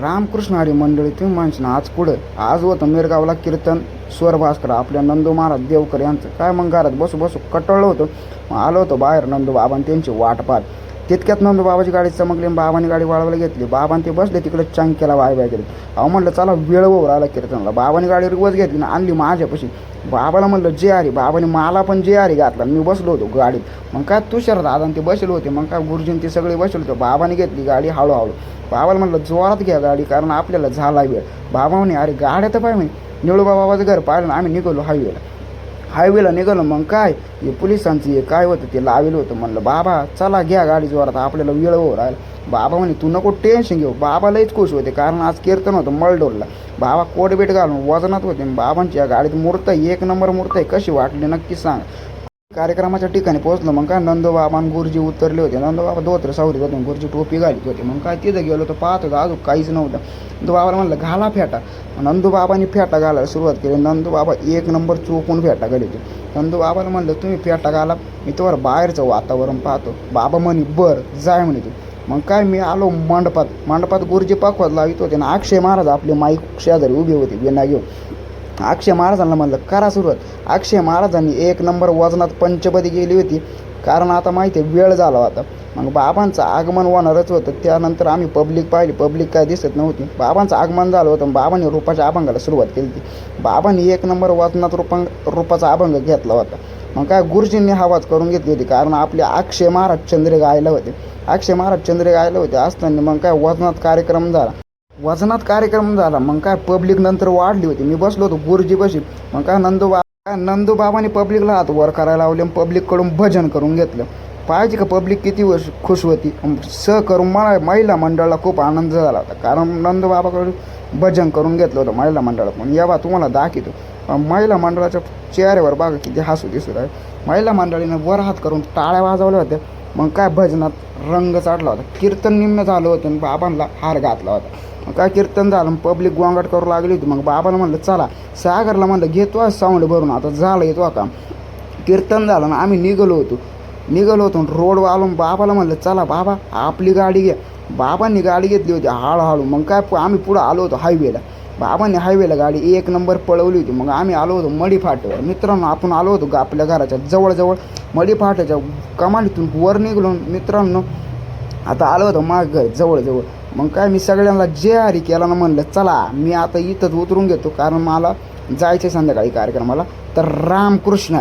रामकृष्ण हरी मंडळी तुम्ही म्हणशील आज कुठं आज होतं मिरगावला कीर्तन स्वर भास्कर आपल्या नंदू महाराज देवकर यांचं काय मग घरात बसू बसू कटळलं होतं. मग आलो होतो बाहेर नंदू बाबांनी त्यांची वाट पाहत. तितक्यात नंदू बाबाची गाडी चमकली बाबांनी गाडी वळवायला घेतली. बाबांनी ते बसले तिकडे चंक्याला वाय केली. अहो म्हणलं चला वेळ वर आला कीर्तनला. बाबांनी गाडी रिवर्स घेतली ना आणली माझ्यापाशी. बाबाला म्हणलं जे आरी बाबाने मला पण जे आरी घातला. मी बसलो होतो गाडीत. मग काय तुषार दादा ते बसले होते. मग काय गुरुजींनी ते सगळे बसले होते. बाबाने घेतली गाडी हळूहळू. बाबाला म्हणलं जोरात घ्या गाडी कारण आपल्याला झाला वेळ. बाबा म्हणे अरे गाड्या तर पाहिजे निळूबा बाबाचं घर पाहिलं ना. आम्ही निघालो हायवेला निघालो. मग काय हे पोलिसांचं हे काय होतं ते लावेलं होतं. म्हणलं बाबा चला घ्या गाडी जोरात आपल्याला वेळ हो राहिला. बाबा म्हणे तू नको टेन्शन घेऊ. बाबा लईच खुश होते कारण आज कीर्तन होतं मळडोरला. बाबा कोटबेट घालून वजनात होते. बाबांची या गाडीत मूर्त एक नंबर मूर्त आहे. कशी वाटली नक्की सांग. कार्यक्रमाच्या ठिकाणी पोहोचलो. मग काय नंदूबाबा आणि गुरुजी उतरले होते. नंदूबाबा धोत्र सावरीत होते गुरुजी टोपी घालीत होते. मग काय तिथं गेलो तर पाहत होतं अजून काहीच नव्हतं. नंदूबाबाला म्हणलं घाला फेटा. नंदूबाबांनी फेटा घालायला सुरुवात केली. नंदूबाबा एक नंबर चोपून फेटा घालायचे. नंदूबाबाला म्हणलं तुम्ही फेटा घाला मी तर बाहेरचं वातावरण पाहतो. बाबा म्हणे बरं जाय म्हणे तू. मग काय मी आलो मंडपात गुरुजी पाखवात लावित होते ना. अक्षय महाराज आपले माईक शेजारी उभे होते विना घेऊन. अक्षय महाराजांना म्हणलं करा सुरुवात. अक्षय महाराजांनी एक नंबर वजनात पंचपदी गेली होती कारण आता माहिती आहे वेळ झाला होता. मग बाबांचं आगमन होणारच होतं. त्यानंतर आम्ही पब्लिक पाहिली. पब्लिक काय दिसत नव्हती. बाबांचं आगमन झालं होतं. बाबांनी रूपाच्या अभंगाला सुरुवात केली होती. बाबांनी एक नंबर वजनात रूपाचा अभंग घेतला होता. मग काय गुरुजींनी आवाज करून घेतली होती कारण आपले अक्षय महाराज चंद्रे गायला होते. असताना मग काय वजनात कार्यक्रम झाला. मग काय पब्लिक नंतर वाढली होती. मी बसलो होतो गुरुजी बशी. मग काय नंदूबाबांनी पब्लिकला हात वर करायला लावले. पब्लिककडून भजन करून घेतलं. पाहिजे का पब्लिक किती खुश होती. करून मला महिला मंडळाला खूप आनंद झाला होता कारण नंदूबाबाकडून भजन करून घेतलं होतं महिला मंडळात. पण या तुम्हाला दाखवतो महिला मंडळाच्या चेहऱ्यावर बघा किती हसू दिसत आहे. महिला मंडळीनं वर हात करून टाळ्या वाजवल्या होत्या. मग काय भजनात रंग चढला होता. कीर्तन निम्न झालं होतं आणि बाबांना हार घातला होता. मग काय कीर्तन झालं पब्लिक गोंगाट करू लागली होती. मग बाबाला म्हणलं चला सागरला म्हणलं घेतो साऊंड भरून आता झालं येतो काम. कीर्तन झालं ना आम्ही निघालो होतो रोड वालून. बाबाला म्हणलं चला बाबा आपली गाडी घ्या. बाबांनी गाडी घेतली होती हळूहळू. मग काय आम्ही पुढं आलो होतो हायवेला. बाबांनी हायवेला गाडी एक नंबर पळवली होती. मग आम्ही आलो होतो मडी फाट्यावर. मित्रांनो आपण आलो होतो आपल्या घराच्या जवळ मडी फाट्याच्या कमालीतून वर निघलो. मित्रांनो आता आलो होतो माग घर जवळ. मग काय मी सगळ्यांना जे हरी केला ना. म्हणलं चला मी आता इथंच उतरून घेतो कारण मला जायचं संध्याकाळी कार्यक्रमाला. तर रामकृष्ण.